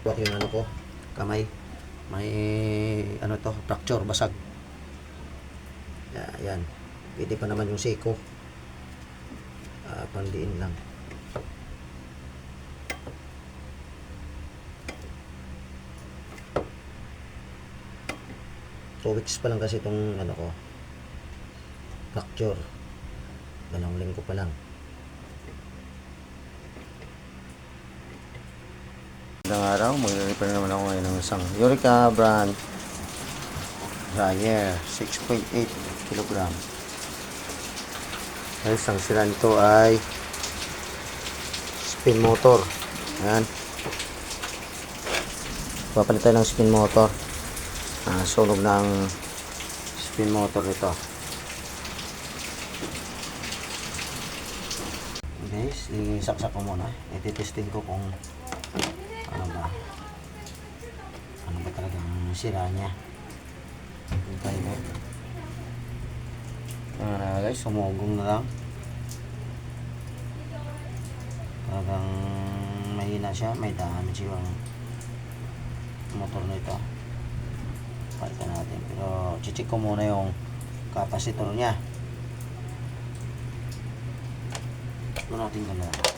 Buwak yung ano ko, kamay. May ano to, fracture, basag. Yan. Pwede pa naman yung seko. Pandiin lang. 2 weeks pa lang kasi itong ano ko, fracture. 2 linggo pa lang. Magandang araw, maglilipan na naman ako ngayon ng isang Eureka brand dryer, 6.8 kg. Guys, ang sira nito ay spin motor. Ayan, papalitan ng spin motor. Sunog ng spin motor ito. Guys, isaksak ko muna. Ititesting ko kung ano ba talagang sira niya. Hintay mo. Guys, sumugong na lang. Talagang mahina siya. May damage yung motor nito. Palitan natin. Pero check ko muna yung capacitor niya. Ito natin gano'n.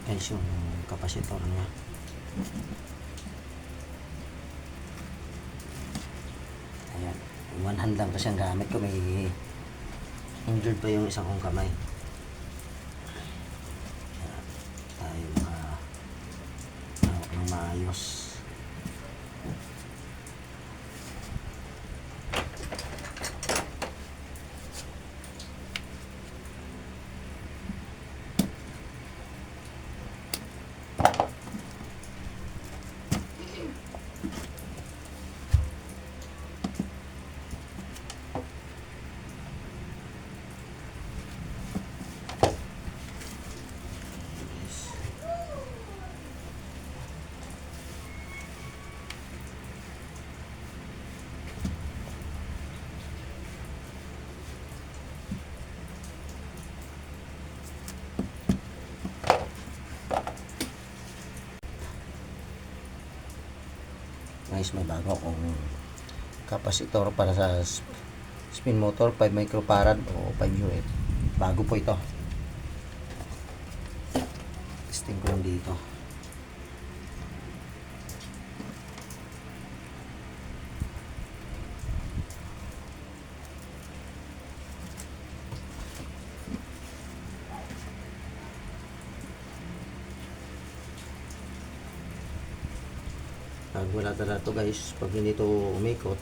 Guys, yung capacitor niya. Ayan, one hand lang kasi ang gamit ko. May injured pa yung isang kong kamay. Ayan, tayo ng maayos. Guys, may bago akong capacitor para sa spin motor, 5 microfarad o 5 UF. Bago po ito. Testing ko lang dito. Pag wala talaga ito guys, pag hindi ito umikot,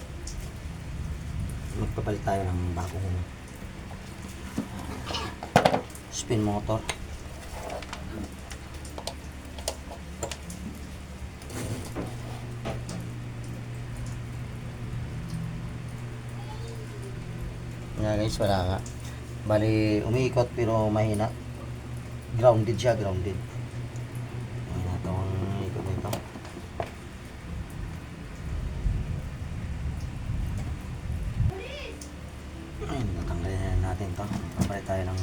magpapalit tayo ng bagong spin motor. Nga guys, wala nga. Bali, umiikot pero mahina. Grounded siya, grounded. Mahina itong ikot nito. Ayun, natanggalin natin ito. Papalit tayo ng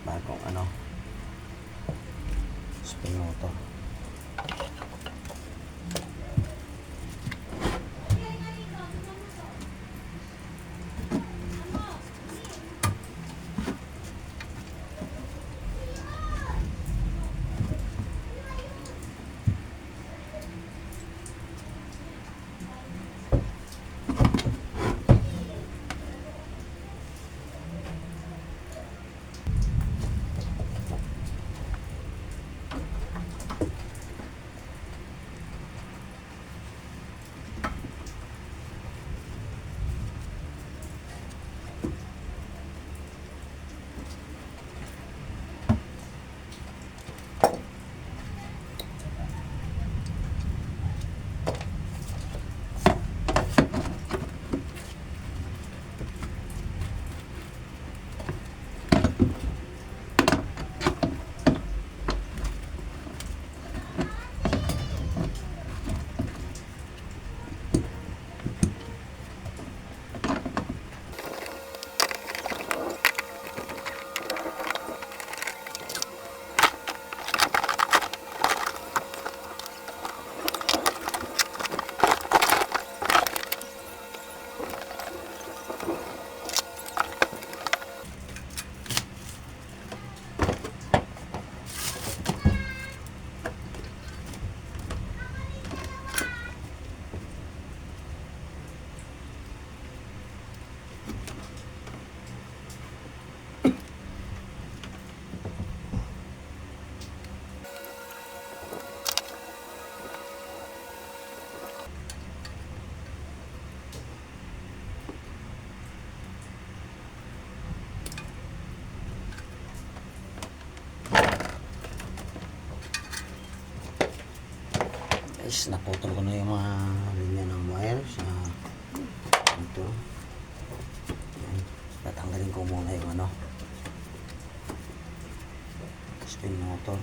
bagong spin motor. guys, naputol ko na yung mga linya ng wire sa ito. Yan. Tatanggalin ko muna yung ano, spin motor.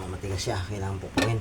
Matigas siya, kailangan pupuin.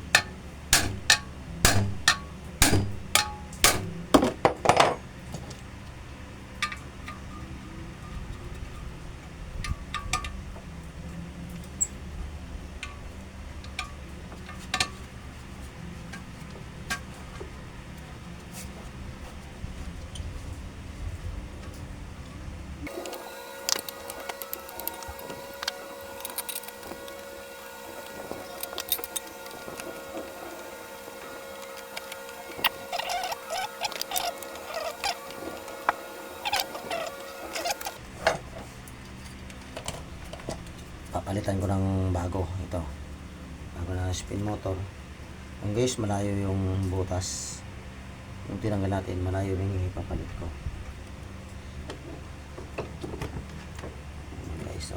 Papalitan ko ng bago ito, bago na spin motor. Ang guys, malayo yung butas, yung tinanggal natin malayo yung ipapalit ko. Guys, so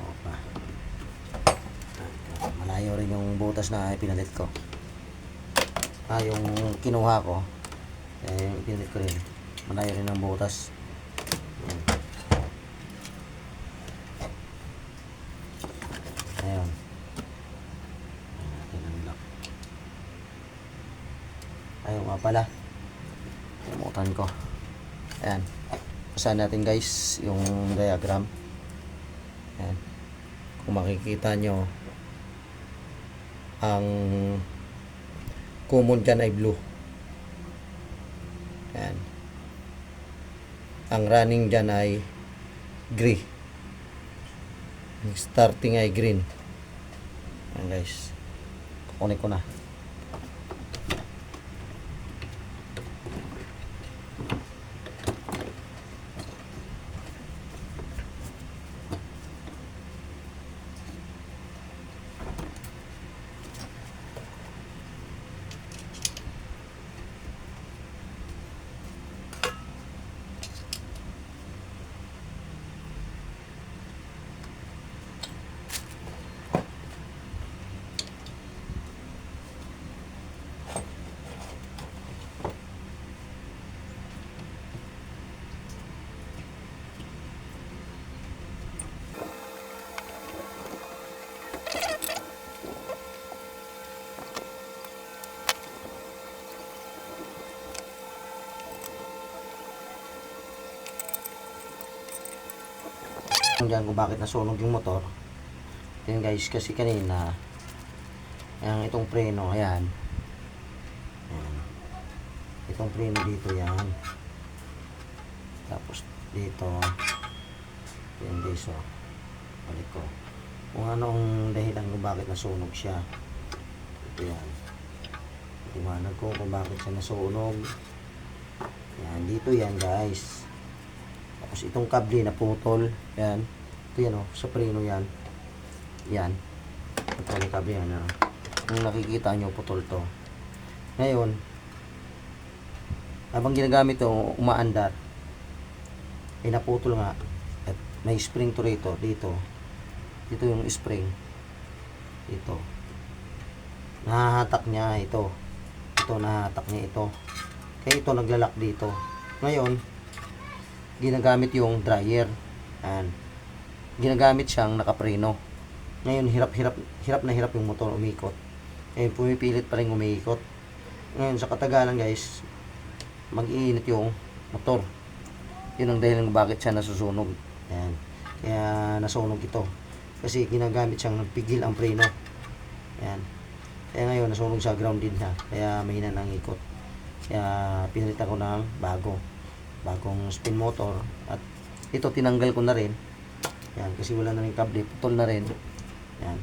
opa, malayo rin yung butas na pinalit ko. Yung kinuha ko, yung pinalit ko rin, malayo rin ang butas. Ayun. Ayun nga pala. Kumutan ko. Ayan. Basahin natin guys yung diagram. Ayan. Kung makikita nyo, ang common dyan ay blue. Ayan. Ang running dyan ay gray. Starting ay green. Ayan guys, kukunin ko na. Diyan kung bakit nasunog yung motor. Yan guys, kasi kanina itong preno, ayan. Ayan. Itong preno dito yan. Tapos dito yan guys, oh. Balik ko. Kung anong dahilan kung bakit nasunog siya. Ito yan. Iwanag ko kung bakit siya nasunog. Yan, dito yan guys. Tapos itong kable na putol, yan. Ito yan, oh, sa preno yan. Yan. Ito yung kable yan. Kung nakikita nyo, putol to. Ngayon, habang ginagamit to, umaandar. Naputol nga. At may spring to rito. Dito. Dito yung spring. Dito. Nahahatak niya ito. Ito, nahahatak niya ito. Kaya ito, naglalak dito. Ngayon, ginagamit yung dryer. Yan. Ginagamit siyang nakapreno. Ngayon, hirap na hirap yung motor umikot. Ngayon, pumipilit pa rin umiikot. Ngayon, sa katagalan guys, mag-iinit yung motor. Yun ang dahilan kung bakit siya nasusunog. Yan. Kaya nasunog ito. Kasi ginagamit siyang nagpigil ang preno. Yan. Kaya ngayon, nasunog sa grounded na. Kaya mahina ng ikot. Kaya pinalitan ko ng bagong spin motor. At ito, tinanggal ko na rin. Yan. Kasi wala na rin kable. Putol na rin. Yan.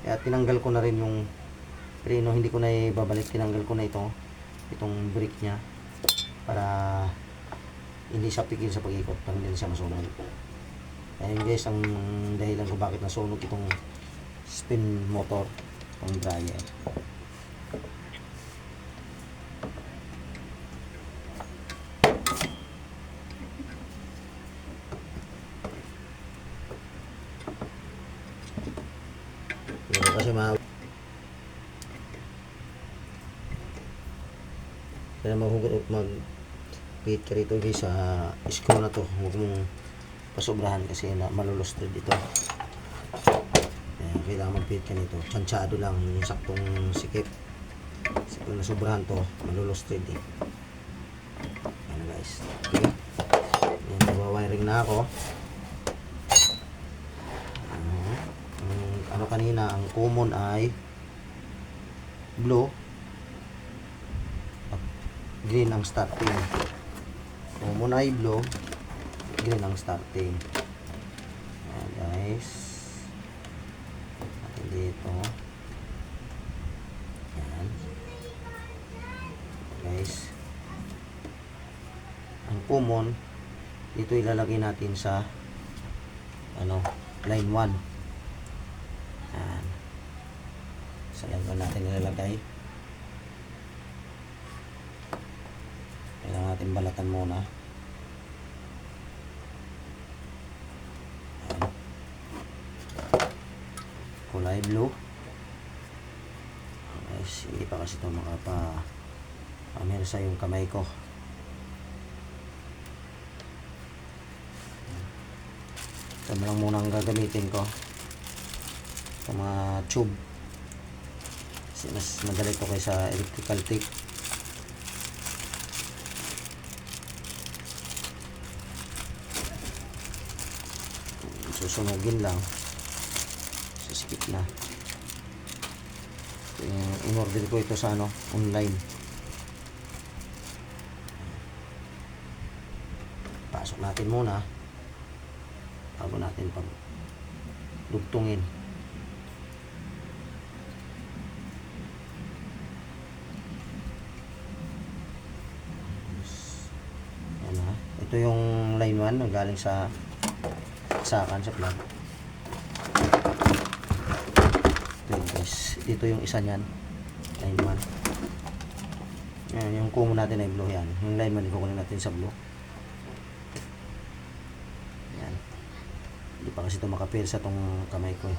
Kaya tinanggal ko na rin yung preno. Hindi ko na ibabalik. Tinanggal ko na itong brake niya. Para hindi siya pigil sa pag-ikot. Para hindi siya masunog. Ayun guys, ang dahilan kung bakit nasunog itong spin motor, itong dryer. Pero kasi kaya mahugot mag-pit ka rito guys sa screw na to. Huwag mong pasobrahan kasi malulustred ito. Ayan, kailangan mag-pit ka nito. Tsantsado lang yung saktong sikip. Kasi kung nasobrahan to, malulustred eh. Ayan guys. Okay. Ayan, nagwa-wiring na ako. Ano kanina, ang common ay blue. Green ang starting. Common ay blue, green ang starting. Ayan guys. At dito. Ayan. Guys. Ang common, dito ilalagay natin sa line 1. Ayan. Sa line 1 natin ilalagay. Kailangan natin balatan muna. Ayan. Kulay blue. Guys, hindi pa kasi ito makapamersa yung kamay ko. Ito lang muna ang gagamitin ko. Ito mga tube. Kasi mas madali ito kaysa electrical tape. Susunugin lang. Sisikip na. In-order ko ito sa online. Pasok natin muna bago natin pag dugtungin. Yan ha. Ito yung line 1 na galing sa saksakan sa plug. Okay guys, dito yung isa niyan, line 1. Yan, yung common natin ay blue yan. Yung line 1 ikukunin natin sa blue. Yan. Hindi pa kasi ito makapil sa tong kamay ko eh.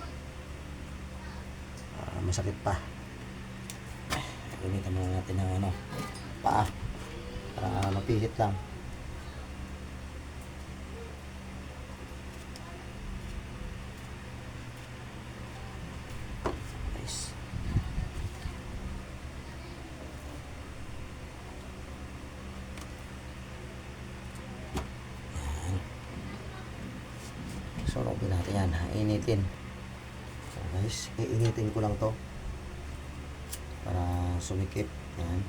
Masakit pa. Gamitan muna natin ng paa para mapihit lang. So, login natin yan. Initin. So, guys, iinitin ko lang to para sumikip. Yan.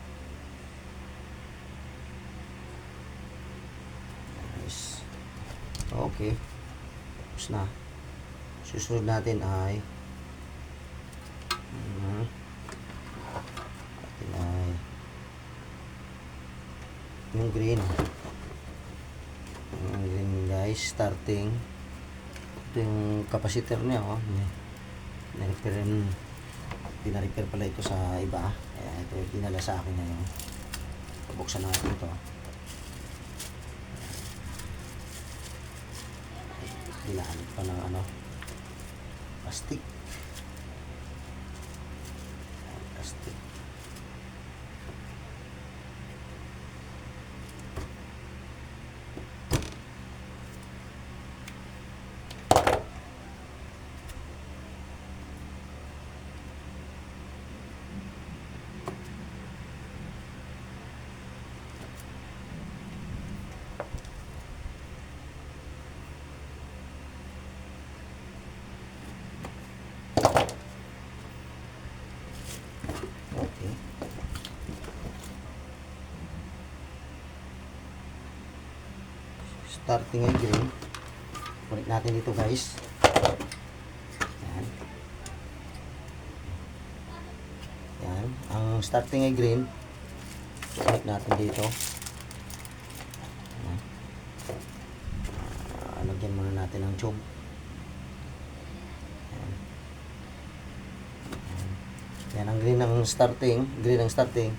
Guys. Okay. Tapos na. Susunod natin ay yung green. Yung green guys, starting. Ito yung capacitor niya, oh. Pina-repair pala ito sa iba. Kaya ito yung dinala sa akin ngayon. Buksan natin ito. Ginamit pa ng ano, plastic. Plastic. Okay. Starting ay green. Kunik natin dito guys. Yan. Yan. Ang starting ay green. Kunik natin dito. Yan. Lagyan muna natin ng tube. Yan. Yan. Yan ang green ng starting. Green ang starting.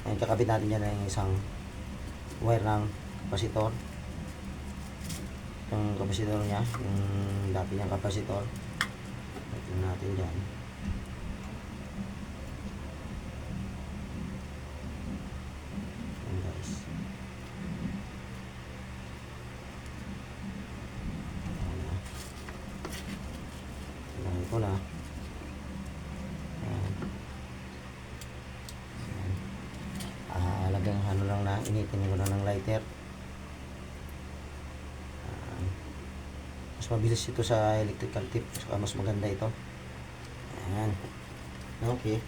Yan. Kakabit natin yan ng isang wire ng kapasitor. Yung kapasitor niya, yung dati niyang kapasitor, ito natin dyan. Yan guys. Yan ko na. Yan. Yan. Lagyan ano lang na, initin ko na ng lighter. Mas mabilis ito sa electrical tip, saka mas maganda ito. Ayan. Okay.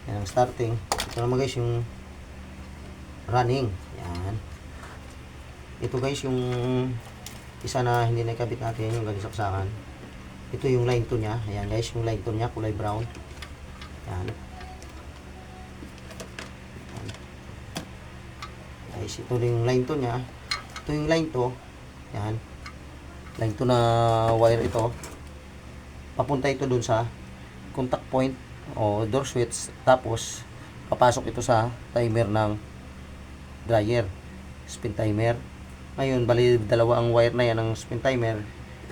Yan ang starting. Ito naman guys yung running. Yan. Ito guys yung isa na hindi nakabit natin, yung galing saksakan. Ito yung line to niya. Ayan guys, yung line to niya, kulay brown. Yan. Yan. Guys, ito yung line to niya. Ito yung line to. Yan. Line to na wire ito. Papunta ito dun sa contact point o door switch. Tapos, papasok ito sa timer ng dryer. Spin timer. Ngayon, bali dalawa ang wire na yan ng spin timer.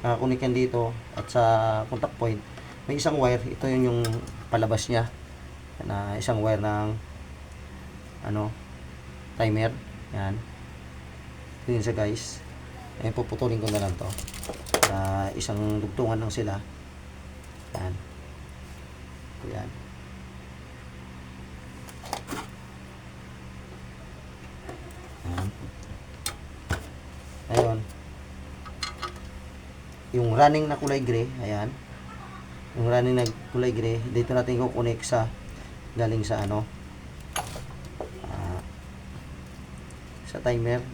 Nakakunik yan dito at sa contact point. May isang wire. Ito yun yung palabas niya. Na isang wire ng ano, timer. Yan. Ito yun siya guys. Ayan, puputulin ko na lang to. Isang dugtungan lang sila. Yan. Yan. Yan. Ayun. Yung running na kulay gray, ayan. Yung running na kulay gray, dito natin kukunik sa galing sa ano, sa timer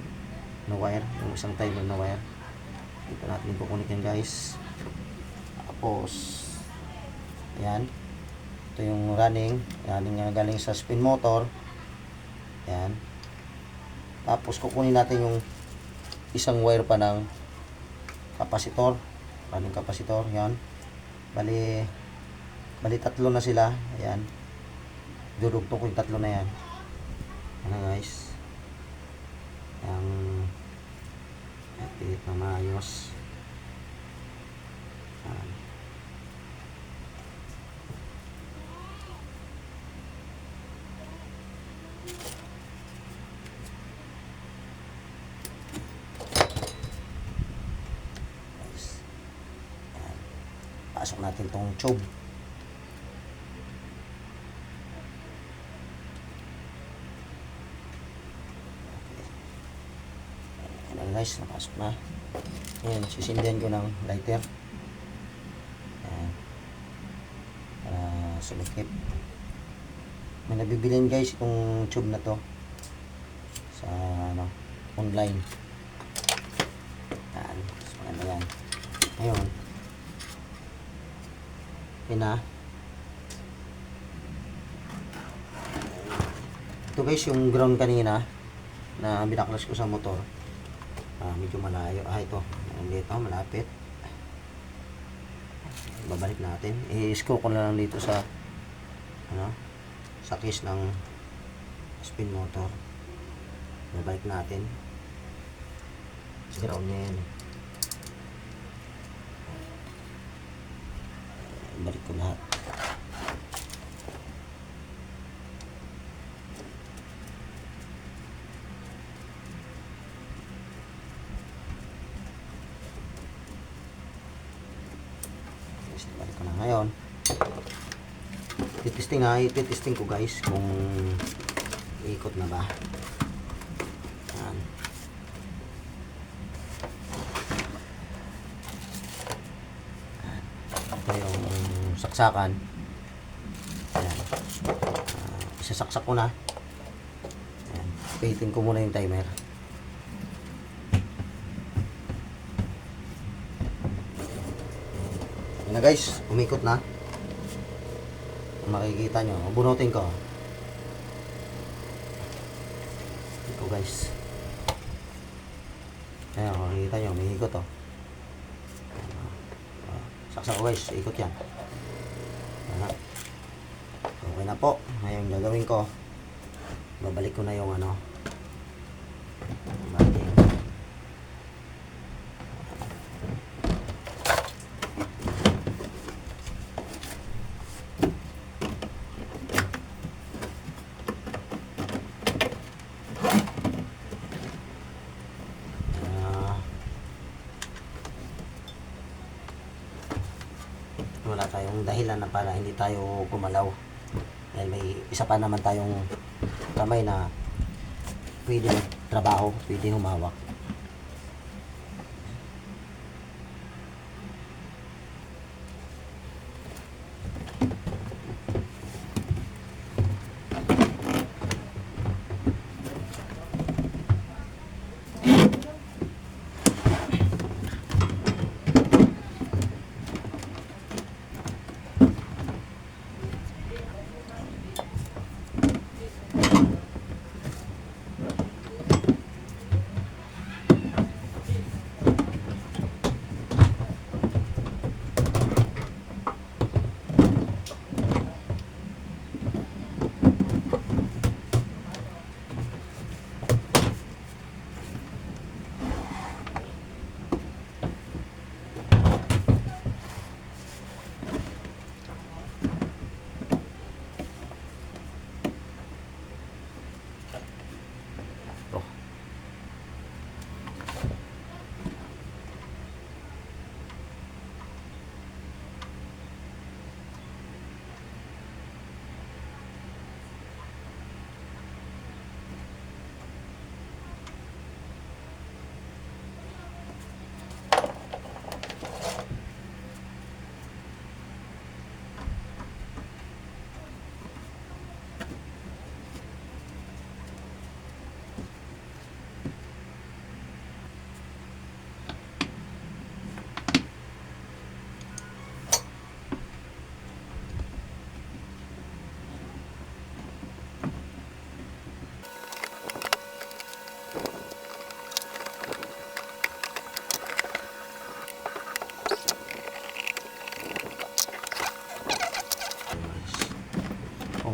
na wire, yung isang timer na wire. Dito natin kukunik yan guys. Tapos ayan, ito yung running nga galing sa spin motor. Ayan. Tapos kukunin natin yung isang wire pa ng kapasitor, running kapasitor. Yan, bali tatlo na sila. Ayan, dudugtong ko yung tatlo na yan. Ano guys, yung pilit na maayos. Ayan. Pasok natin tong tube. Ayan guys, napasok na. Ayan, sisindihan ko ng lighter. Ayan. Para sumikip. May nabibilin guys itong tube na to sa ano, online. Ayan, so, ano yan. Ngayon, yun na. Ito guys yung ground kanina na binaklas ko sa motor. Medyo malayo. Ito. Dito, malapit. babalik natin. I-screw ko na lang dito sa ano, sa case ng spin motor. Babalik natin. Ground niya yan. Balik ko lahat. Balik ko na ngayon. Titesting ko guys kung ikot na ba. Yan. Ito yung saksakan. Ayan. Isasaksak ko na. Ayan. Pahitin ko muna yung timer. Yan na guys, umikot na. Makikita nyo, bunutin ko. Ito guys. Ayan, makikita nyo, may ikot oh. Saksak ko guys, ikot yan. Ayan. Okay na po. Ngayon gagawin ko, babalik ko na yung ano, wala tayong dahilan na para hindi tayo gumalaw dahil may isa pa naman tayong kamay na pwede trabaho, pwede humawak.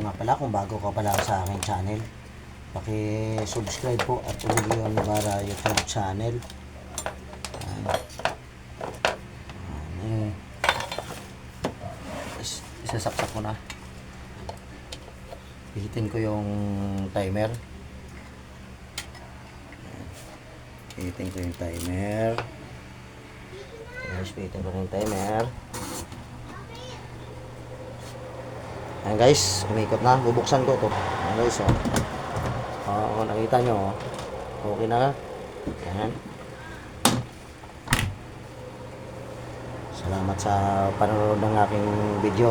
Nga pala, kung bago ka pala sa aking channel, paki-subscribe po at tuloy yung Navara YouTube channel. Isasaksak ko na. Hihitin ko yung timer. Hihitin ko yung timer. Hihitin ko yung timer. Ayan guys, umikot na. Bubuksan ko to. Ayan guys, oh. Kung nakita nyo, oh. Okay na. Ayan. Salamat sa panonood ng aking video.